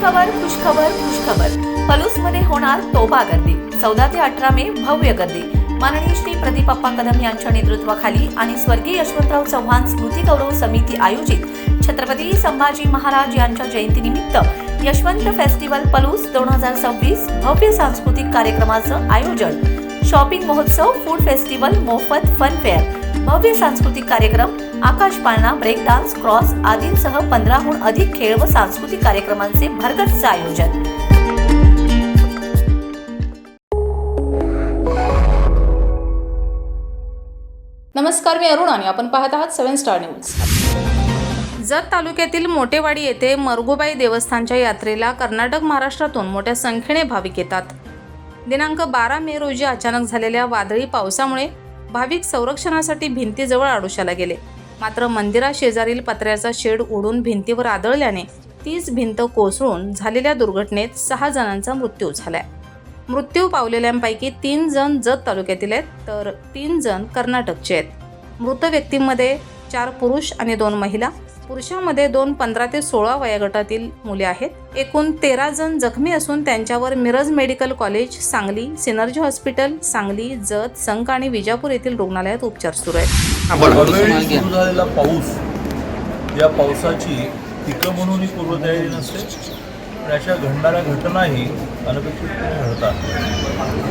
खुशखबर खुशखबर खुशखबर. पलूसमध्ये होणार तोबा गर्दी. 14 ते 18 मे भव्य गर्दी. माननीय श्री प्रदीपप्पा कदम यांच्या नेतृत्वाखाली आणि स्वर्गीय यशवंतराव चव्हाण स्मृती गौरव समिती आयोजित छत्रपती संभाजी महाराज यांच्या जयंतीनिमित्त यशवंत फेस्टिवल पलूस 2026 भव्य सांस्कृतिक कार्यक्रमाचं आयोजन. शॉपिंग महोत्सव, फूड फेस्टिवल, मोफत फन फेअर, भव्य सांस्कृतिक कार्यक्रम, आकाश पाळणा, ब्रेक डान्स, क्रॉस आदींसह 15हून अधिक खेळ व सांस्कृतिक कार्यक्रमांचे भरगच्च आयोजन. नमस्कार, मी अरुण आणि आपण पाहत आहात 7 स्टार न्यूज. जत तालुक्यातील मोठेवाडी येथे मरगुबाई देवस्थानच्या यात्रेला कर्नाटक, महाराष्ट्रातून मोठ्या संख्येने भाविक येतात. दिनांक 12 मे रोजी अचानक झालेल्या वादळी पावसामुळे भाविक संरक्षणासाठी भिंतीजवळ आडोशाला गेले. मात्र मंदिराशेजारील पत्र्याचा शेड उडून भिंतीवर आदळल्याने तीच भिंत कोसळून झालेल्या दुर्घटनेत 6 जणांचा मृत्यू झालाय. मृत्यू पावलेल्यांपैकी 3 जण जत तालुक्यातील आहेत तर 3 जण कर्नाटकचे आहेत. मृत व्यक्तींमध्ये 4 पुरुष आणि 2 महिला. पुरुषांमध्ये 2 15 ते 16 वयोगटातील मुले आहेत. एकूण 13 जण जखमी असून त्यांच्यावर Miraj medical college, Sangli, synergy hospital, Sangli, Jat, संक आणि विजापूर येथील रुग्णालयात उपचार सुरू आहेत. सुरू झालेला पाऊस, या पावसाची पिकं म्हणूनही पूर्वतयारी नसते आणि अशा घडणाऱ्या घटनाही अनपेक्षितपणे घडतात.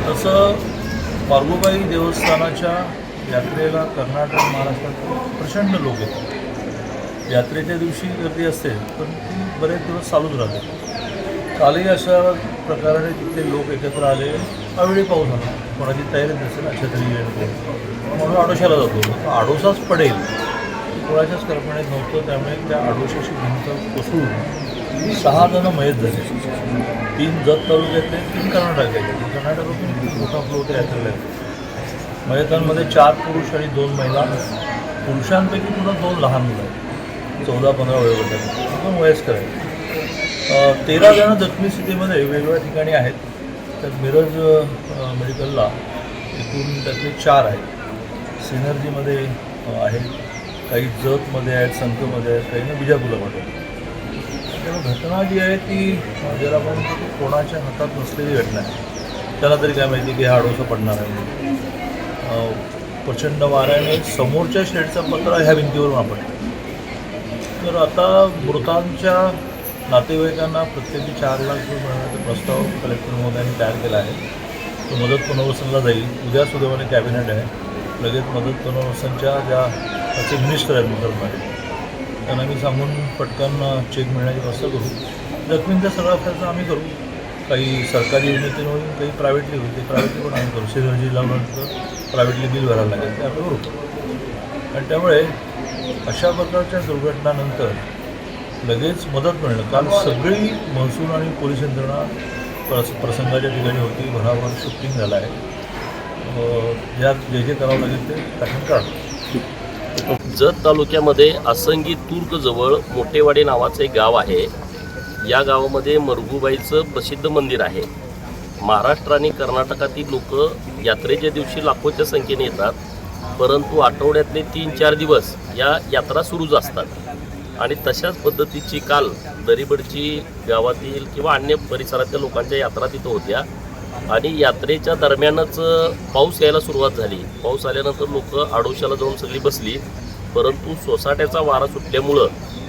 तसं मरगुबाई देवस्थानाच्या यात्रेला कर्नाटक, महाराष्ट्रात प्रचंड लोक येतात. यात्रेच्या दिवशी गर्दी असते पण ती बरेच दिवस चालूच राहते. कालही अशा प्रकारे तिथले लोक एकत्र आले. अवेळी पाऊस आला, कोणाची तयारी नसेल, छत्री म्हणून आडोशाला जातो. आडोसाच पडेल कोणाच्याच कल्पनेत नव्हतं. त्यामुळे त्या आडोशाची भिंत कोसळून 6 जण मयत झाले. 3 जत तालुक्यातले, 3 कर्नाटकातले. कर्नाटकातून खूप मोठा फ्लो त्या यात्रेला आहे. मयतांमध्ये 4 पुरुष आणि 2 महिला. पुरुषांपैकी पुन्हा 2 लहान मुलं आहेत, 14-15 वयोगटात, एकदम वयस्कर आहेत. 13 जण जखमी स्थितीमध्ये वेगवेगळ्या ठिकाणी आहेत. त्यात मिरज मेडिकलला एकूण त्यातले 4 आहेत. सिनर्जीमध्ये आहेत, काही जतमध्ये आहेत, संकमध्ये आहेत, काही ना बिजापूरला पाठवतात. त्यामुळे घटना जी आहे ती ज्याला आपण कोणाच्या हातात नसलेली घटना आहे. त्याला तरी काय माहिती की हा आडोसा पडणार आहे. प्रचंड वाऱ्याने समोरच्या शेडचा पत्रा ह्या भिंतीवरून आपण. तर आता मृतांच्या नातेवाईकांना प्रत्येकी 4 लाख रुपये मिळण्याचा प्रस्ताव कलेक्टर महोदयांनी तयार केला आहे. तो मदत पुनर्वसनला जाईल. उद्या सुदैवाने कॅबिनेट आहे. लगेच मदत पुनर्वसनच्या ज्या त्याचे मिनिस्टर आहेत मुसलमान, त्यांना मी सांगून पटकन चेक मिळण्याची व्यवस्था करू. जखमींचा सगळा खर्च आम्ही करू. काही सरकारी योजनेतून होईल, काही प्रायव्हेटली होईल. ते प्रायव्हेटली पण आम्ही करू. सिनर्जी लावल्यानंतर प्रायव्हेटली बिल भरायला लागेल, ते आम्ही करू. आणि त्यामुळे अशा प्रकारच्या दुर्घटनानंतर लगेच मदत मिळणं. काल सगळी महसूल आणि पोलीस यंत्रणा प्रसंगाच्या ठिकाणी होती. भराभर शिफ्टिंग झालं आहे. यात जे जे करावं लागेल ते टाकून काढ. जत तालुक्यामध्ये आसंगी तुर्कजवळ मोठेवाडी नावाचे गाव आहे. या गावामध्ये मरगुबाईचं प्रसिद्ध मंदिर आहे. महाराष्ट्र आणि कर्नाटकातील लोक यात्रेच्या दिवशी लाखोच्या संख्येने येतात, परंतु आठवड्यातले 3-4 दिवस या यात्रा सुरूच असतात. आणि तशाच पद्धतीची काल दरीबडची गावातील किंवा अन्य परिसरातल्या लोकांच्या यात्रा तिथं होत्या. आणि यात्रेच्या दरम्यानच पाऊस यायला सुरुवात झाली. पाऊस आल्यानंतर लोक आडोशाला जाऊन सगळी बसली, परंतु सोसाट्याचा वारा सुटल्यामुळं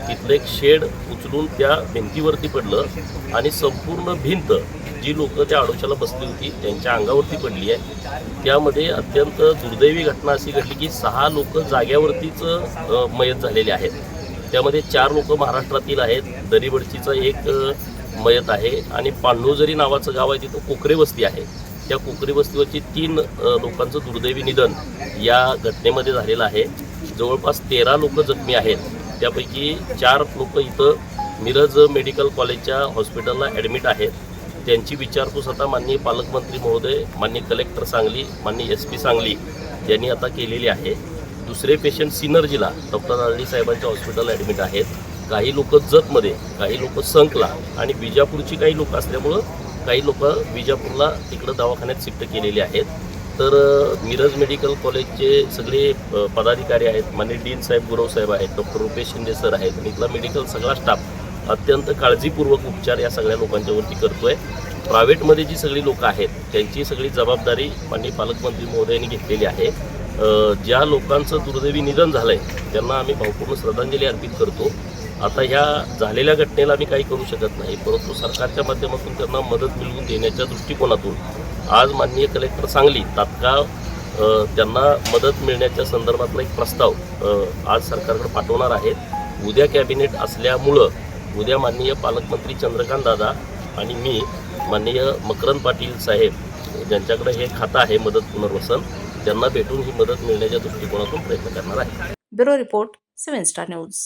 तिथलं एक शेड उचलून त्या भिंतीवरती पडलं आणि संपूर्ण भिंत जी लोक त्या आडोशाला बसली होती त्यांच्या अंगावरती पडली आहे. त्यामध्ये अत्यंत दुर्दैवी घटना अशी घडली की 6 लोक जाग्यावरतीच मयत झालेले आहेत. त्यामध्ये 4 लोक महाराष्ट्रातील आहेत. दरीबडचीचा एक मयत आहे आणि पांडोजरी नावाचं गाव आहे, तिथं कोकरे वस्ती आहे. त्या कोकरे वस्तीवरची 3 लोकांचं दुर्दैवी निधन या घटनेमध्ये झालेलं आहे. जवळपास 13 लोक जखमी आहेत. त्यापैकी 4 लोक इथं मिरज मेडिकल कॉलेजच्या हॉस्पिटलला ॲडमिट आहेत. त्यांची विचारपूस आता माननीय पालकमंत्री महोदय, माननीय कलेक्टर सांगली, माननीय SP सांगली यांनी आता केलेली आहे. दुसरे पेशंट सिनर्जीला डॉक्टर आळणी साहेबांच्या हॉस्पिटलला ॲडमिट आहेत. काही लोक जतमध्ये, काही लोक संकला आणि विजापूरची काही लोक असल्यामुळं काही लोक विजापूरला तिकडं दवाखान्यात शिफ्ट केलेले आहेत. तर मिरज मेडिकल कॉलेजचे सगळे पदाधिकारी आहेत, माननीय डीन साहेब, गुरव साहेब आहेत, डॉक्टर रुपेश शिंदे सर आहेत आणि इथला मेडिकल सगळा स्टाफ अत्यंत काळजीपूर्वक उपचार या सगळ्या लोकांच्यावरती करतो आहे. प्रायव्हेटमध्ये जी सगळी लोकं आहेत त्यांची सगळी जबाबदारी माननीय पालकमंत्री महोदयांनी घेतलेली आहे. ज्या लोकांचं दुर्दैवी निधन झालं आहे त्यांना आम्ही भावपूर्ण श्रद्धांजली अर्पित करतो. आता ह्या झालेल्या घटनेला आम्ही काही करू शकत नाही, परंतु सरकारच्या माध्यमातून त्यांना मदत मिळवून देण्याच्या दृष्टिकोनातून आज माननीय कलेक्टर सांगली तात्काळ त्यांना मदत मिळण्याच्या संदर्भातला एक प्रस्ताव आज सरकारकडे पाठवणार आहेत. उद्या कॅबिनेट असल्यामुळं उद्या माननीय पालकमंत्री चंद्रकांत दादा आणि मी माननीय मकरंद पाटील साहेब ज्यांच्याकडे हे खातं आहे मदत पुनर्वसन, त्यांना भेटून ही मदत मिळण्याच्या दृष्टिकोनातून प्रयत्न करणार आहे. Bureau report 7 star news.